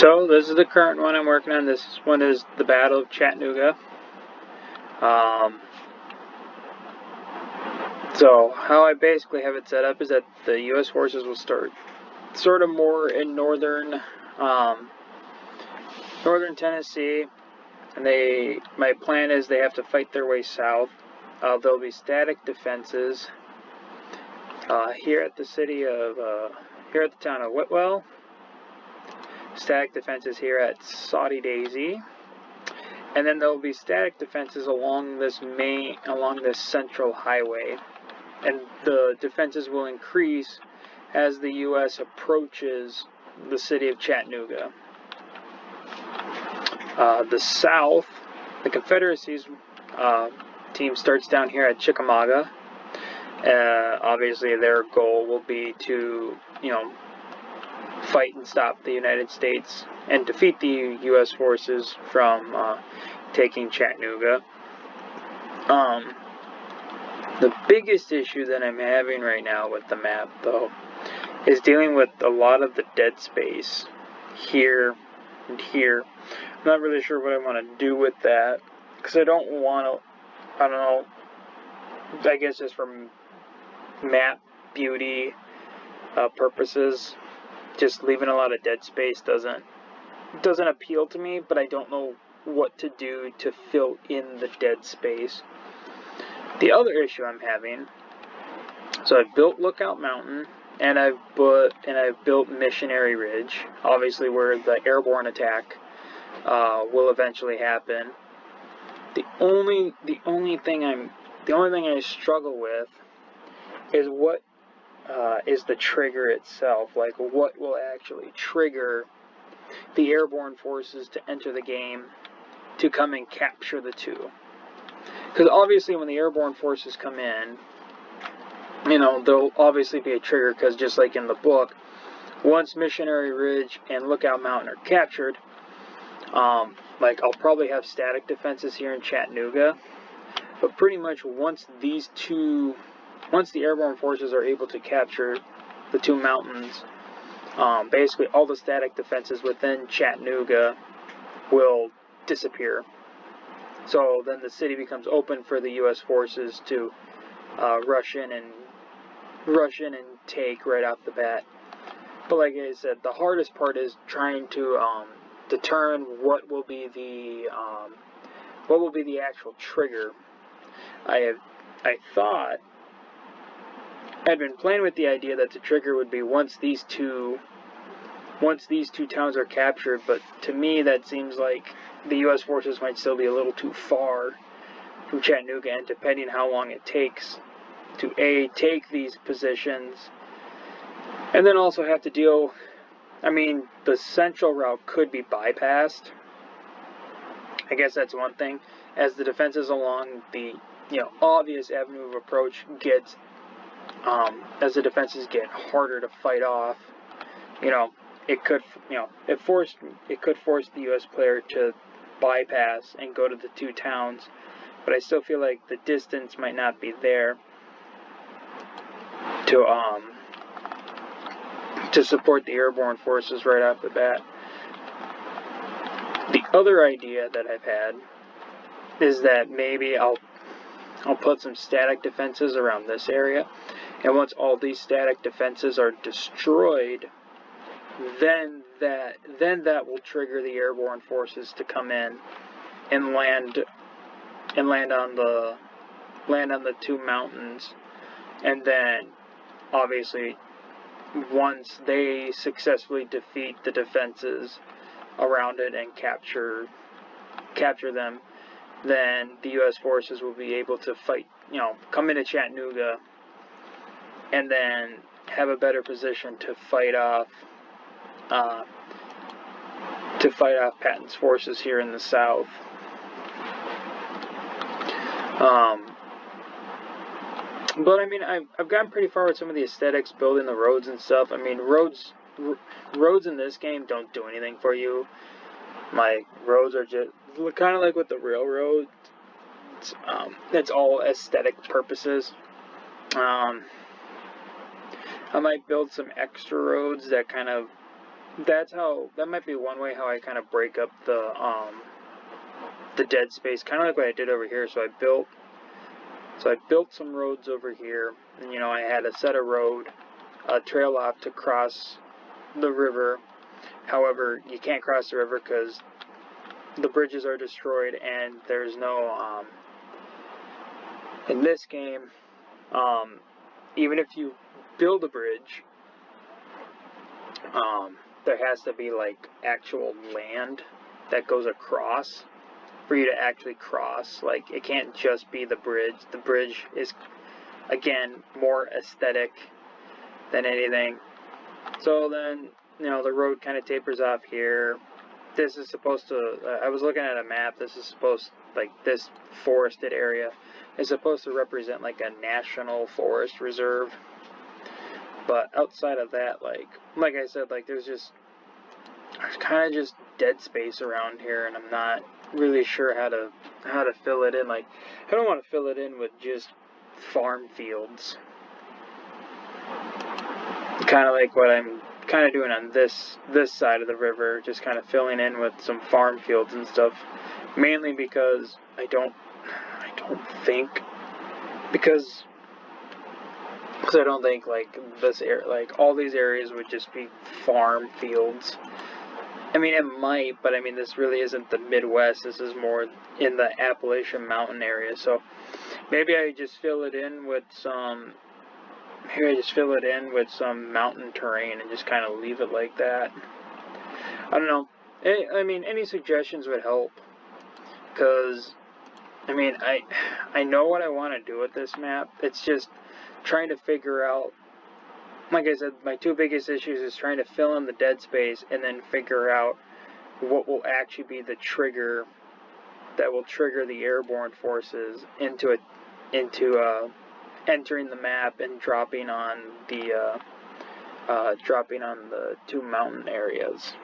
So this is the current one I'm working on. This one is the Battle of Chattanooga. So how I basically have it set up is that the U.S. forces will start sort of more in northern Tennessee, and my plan is they have to fight their way south. There'll be static defenses here at the town of Whitwell. Static defenses here at Saudi Daisy. And then there will be static defenses along this central highway. And the defenses will increase as the U.S. approaches the city of Chattanooga. The South, the Confederacy's team starts down here at Chickamauga. Obviously, their goal will be to, fight and stop the United States and defeat the U.S. forces from taking Chattanooga. The biggest issue that I'm having right now with the map, though, is dealing with a lot of the dead space here and here. I'm not really sure what I want to do with that, because I don't know, I guess just for map beauty purposes, just leaving a lot of dead space doesn't appeal to me, but I don't know what to do to fill in the dead space. The other issue I'm having, so I've built Lookout Mountain, and I've built Missionary Ridge, obviously where the airborne attack will eventually happen. The only thing I struggle with is what is the trigger itself. Like, what will actually trigger the airborne forces to enter the game to come and capture the two? Because obviously when the airborne forces come in, there'll obviously be a trigger, because just like in the book, once Missionary Ridge and Lookout Mountain are captured, I'll probably have static defenses here in Chattanooga, but pretty much once the airborne forces are able to capture the two mountains, basically all the static defenses within Chattanooga will disappear. So then the city becomes open for the U.S. forces to rush in and take right off the bat. But like I said, the hardest part is trying to determine what will be the actual trigger. I thought I'd been playing with the idea that the trigger would be once these two towns are captured, but to me that seems like the U.S. forces might still be a little too far from Chattanooga, and depending how long it takes to take these positions, and then also have to deal, the central route could be bypassed. I guess that's one thing. As the defenses along the obvious avenue of approach gets, as the defenses get harder to fight off, it could force the U.S. player to bypass and go to the two towns. But I still feel like the distance might not be there to support the airborne forces right off the bat. The other idea that I've had is that maybe I'll put some static defenses around this area, and once all these static defenses are destroyed, then that will trigger the airborne forces to come in and land on the two mountains. And then obviously once they successfully defeat the defenses around it and capture them, then the U.S. forces will be able to fight, come into Chattanooga, and then have a better position to fight off Patton's forces here in the South. But I've gotten pretty far with some of the aesthetics, building the roads and stuff. Roads in this game don't do anything for you. My roads are just kind of like with the railroad. It's all aesthetic purposes. I might build some extra roads that kind of that might be one way how I kind of break up the dead space, kind of like what I did over here. So I built some roads over here, and I had a set of road, a trail off to cross the river. However, you can't cross the river because the bridges are destroyed, and there's no in this game, even if you build a bridge, there has to be like actual land that goes across for you to actually cross. Like, it can't just be the bridge. The bridge is, again, more aesthetic than anything. So then, the road kind of tapers off here. This is supposed to, I was looking at a map, this is supposed, like, this forested area is supposed to represent like a national forest reserve. But outside of that, like I said, like there's kind of just dead space around here, and I'm not really sure how to fill it in. Like, I don't want to fill it in with just farm fields. Kind of like what I'm kind of doing on this side of the river, just kind of filling in with some farm fields and stuff. Mainly because I don't think like this area, like all these areas would just be farm fields. I mean, it might, but I mean, this really isn't the Midwest. This is more in the Appalachian Mountain area. So maybe I just fill it in with some. Maybe I just fill it in with some mountain terrain and just kind of leave it like that. I don't know. I mean, any suggestions would help. Because, I mean, I know what I want to do with this map. It's just trying to figure out. Like I said, my two biggest issues is trying to fill in the dead space and then figure out what will actually be the trigger that will trigger the airborne forces into entering the map and dropping on the two mountain areas.